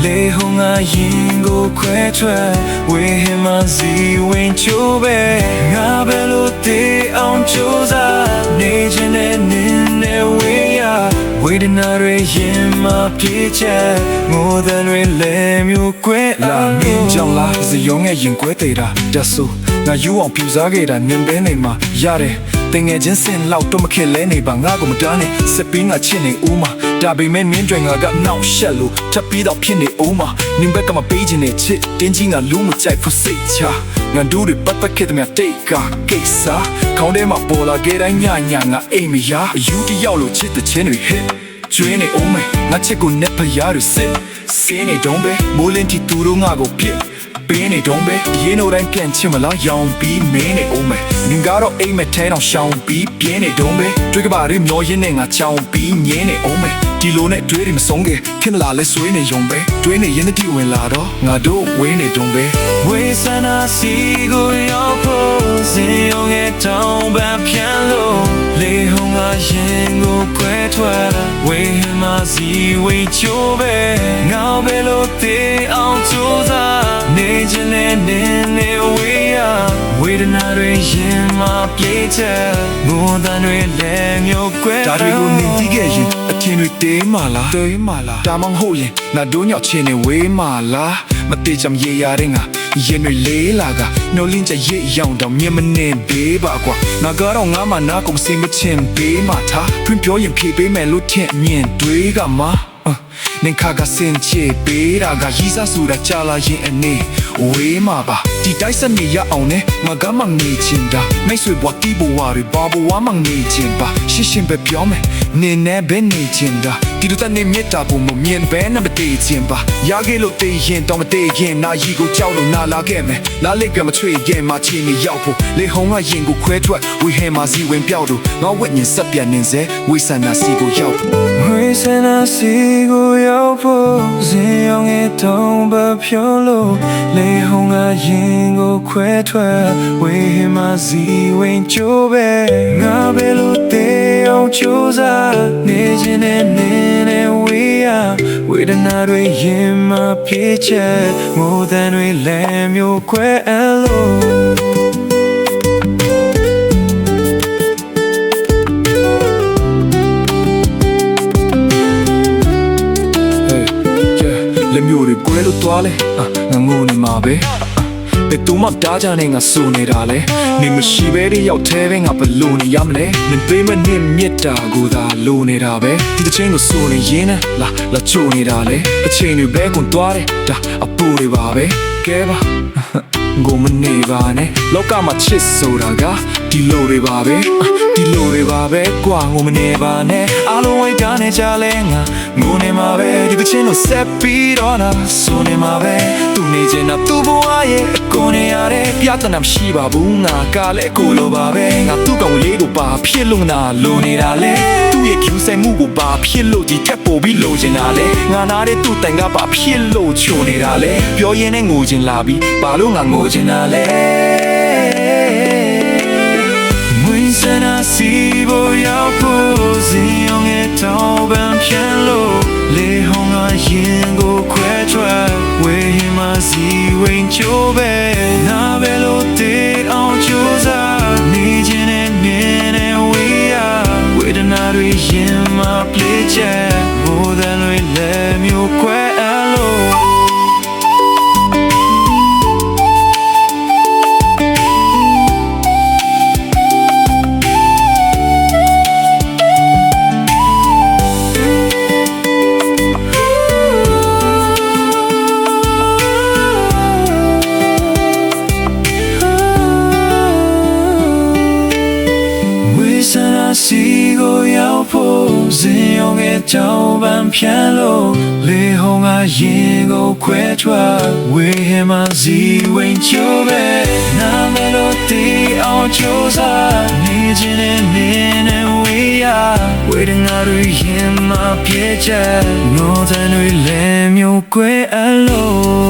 လေဟုံငါရင်ကိုခွဲထွက်ဝေဟင်မှာစီဝင်ချိုးပဲငါပဲလို့တည်အောင်ကြိုးစားနေခြင်းနဲ့နင်းနဲ့ဝေးရဝေဒနာတွေရင်မှာပြေးချက်ငိုတဲ့တွေလည်းမျိုးကွဲလာမြင်ကြောင်လားစရုံးရဲ့ရင်ကွဲသေးတာတဆူငါယူအောင်ပြူစားခဲ့တာနင်ပဲနေမှာရတယ်တင်ငယ်ချင်းစင်လောက်တော့မခက်လဲနေပါငါကိုမတားနဲ့စပင်းငါချစ်နေဦးမှာဒါပေမဲ့မင်းတွေငါကနောက်ရှက်လို့ထပ်ပြီးတော့ဖြစ်နေဦးမှာနင်ဘက်ကမပေးခြင်းနဲ့ချစ်တင်းကြီးငါလူမကြိုက်ဖို့စိတ်ချငါတို့တွေပတ်သက်ခဲ့တဲ့မြတ်တိတ်ကကိစ္စခေါင်းထဲမှာပေါ်လာခဲ့တိုင်းညငါအိမ်မရအယူတယောက်လို့ချစ်တဲ့ချင်းတွေ hit ကျွေးနေဦးမယ်ငါချစ်ကိုနဲ့ဖရားတွေစစ်စင်းနေတော့ပဲမိုးလင်းတီသူတို့ငါကိုပြစ်ပေးနေတော့ပဲရင်းတို့တိုင်းပြန်ချင်မလားရောင်ပြီးမင်းနေအောင်မယ်နင်ကတော့အိမ်မက်ထဲတော့ရှောင်ပြီးပြင်းနေတော့ပဲတွေးကပါရမျောရင်းနဲ့ငါချောင်ပြီးငင်းနေအောင်မယ်ဒီလိုနဲ့တွေးတွေမဆုံးခဲ့ခင်လာလဲဆွေးနေရုံပဲတွေးနေရင်တည်းဝင်လာတော့ငါတို့ဝေးနေတော့ပဲဝေးစနာစီကိုရောက်ဖို့စင်ရုံရဲ့တောင်းပန်ပြန်လို့လေဟုံငါရင်ကိုခွဲထွက်ဝေးမှာစီဝေးချိုးပဲငါပဲလို့တည်အောင်ကြိုးစားနေခြင်းနဲ့နင်းနေဝေးရဝေဒနာတွေရင်မှာပြေးချက်ငိုတန်တွေလည်းမျိုးကွဲဒါတွေကိုနေတီးခဲ့ရင်အထင်တွေတေးမာလားဒါမှမဟုတ်ရင်ငါတို့ညောက်ချင်းနေဝေးမာလားမတေးချင်ရေရတဲ့ငါရင်တွေလေးလာကနှိုးလင်းချရိတ်ရောင်တော့မြင်မနေဘေးပါကွာငါကတော့ငါမှနာကုန်စင်မချင်ဘေးမှာထားဖွင့်ပြောရင်ဖြေပေးမယ်လို့ထင်မြင်တွေကမှာနင်ခါကစင်ချေပေးတာကရီးစားဆိုတာကြာလာရင်အနေဝေးမှာပါဒီတိုက်စနေရအောင်နဲ့ငါကမှနေချင်တာမိတ်ဆွေဘွားတီးဘွားတွေဘာဘွားမှနေချင်ပါရှင်းရှင်းပဲပြောမယ်နင်နဲ့ပဲနေချင်တာဒီလိုတနေ့မြတ်တာပုံမမြင်ပဲနဲ့မတည်ချင်ပါရခဲ့လို့တည်ရင်တော့မတည်ရင်နာရီကိုကြောက်လို့နာလာခဲ့မယ်လာလိတ်ကမချွေရင်မှချင်းနေရောက်ဖို့လေဟုံကရင်ကိုခွဲထွက်ဝေဟဲမှာစီဝင်ပြောက်လို့ငါဝက်ညင်ဆက်ပြန်နေစေဝေဆန္ဒစီကိုရောက်ဝေဆန္ဒစီကိုရောက်ဖို့စင်ရောင်ရဲ့တုံးပဖြိုးလို့လေဟုံကရင်ကိုခွဲထွက်ဝေဟမှာစီဝင်ချိုးပဲငါပဲလို့တည်အောင်ကြိုးစားနေခြင်းနဲ့နင်းနေဝေးရဝေဒနာတွေရင်မှာပြေးချက်ငိုတန်တွေလည်းမျိုးခွဲလို့လက်မျိုးတွေကွဲလို့သွားလဲငါငိုနေမှာပဲဘယ်သူမှတားကြနဲ့ငါစိုးနေတာလဲနေမရှိပဲတဲ့ရောက်သေးပဲငါဘလို့နေရမလဲမင်းပေးမနဲ့မြတ်တာကိုသာလိုနေတာပဲဒီတစ်ချိန်ကိုစိုးနေရင်လာချိုနေတာလဲအချိန်တွေပဲကုန်သွားတယ်ဒါအပူတွေပါပဲကဲပါကိုမနေပါနဲ့လောကမှာချစ်ဆိုတာကဒီလိုတွေပါပဲဒီလိုတွေပါပဲကွာငိုမနေပါနဲ့အားလုံးဝိုင်းပြနေကြလဲငါငိုနေမှာပဲဒီတစ်ချင်းကိုဆက်ပြီးတော့နာစိုးနေမှာပဲသူနေချင်တာသူ့ဘဝရဲ့အကုန်နေရတဲ့ပြဿနာမရှိပါဘူးငါကလည်းကိုလိုပါပဲငါသူ့ကောင်လေးကိုပါဖြစ်လို့နာလိုနေတာလဲသူ့ရဲ့ကျူးဆိုင်မှုကိုပါဖြစ်လို့ဒီထက်ပိုပြီးလိုချင်တာလဲငါနာတဲ့သူ့တိုင်ကပါဖြစ်လို့ချိုနေတာလဲပြောရင်းနဲ့ငိုချင်လာပြီးဘာလို့ငါငိုချင်တာလဲစနာစီဘောရောက်ဖို့စင်ရောင်ရဲ့တောင်းပန်ပြန်လို့လေဟုံကရင်ကိုခွဲထွက်ဝေးမှာစီဝင်ချိုးပဲနာပဲလို့တည်အောင်ကြိုးစားနေခြင်းနဲ့မြင်နေဝေးရဝေဒနာတွေရင်မှာပြေးချက်မိုးတန်တွေလည်းမျိုးခွဲလို့စီကိုရောက်ဖို့စင်ရောင်ရဲ့တောင်းပန်ပြန်လို့လေဟုံကရင်ကိုခွဲထွက်ဝေးမှာစီဝင်ချိုးပဲနာမလို့တီအောင်ချိုးစားနေခြင်းနဲ့နေနေဝေးရဝေဒနာတွေရင်မှာပြေးချက်ငိုတဲ့တွေလည်းမျိုးကွဲလို့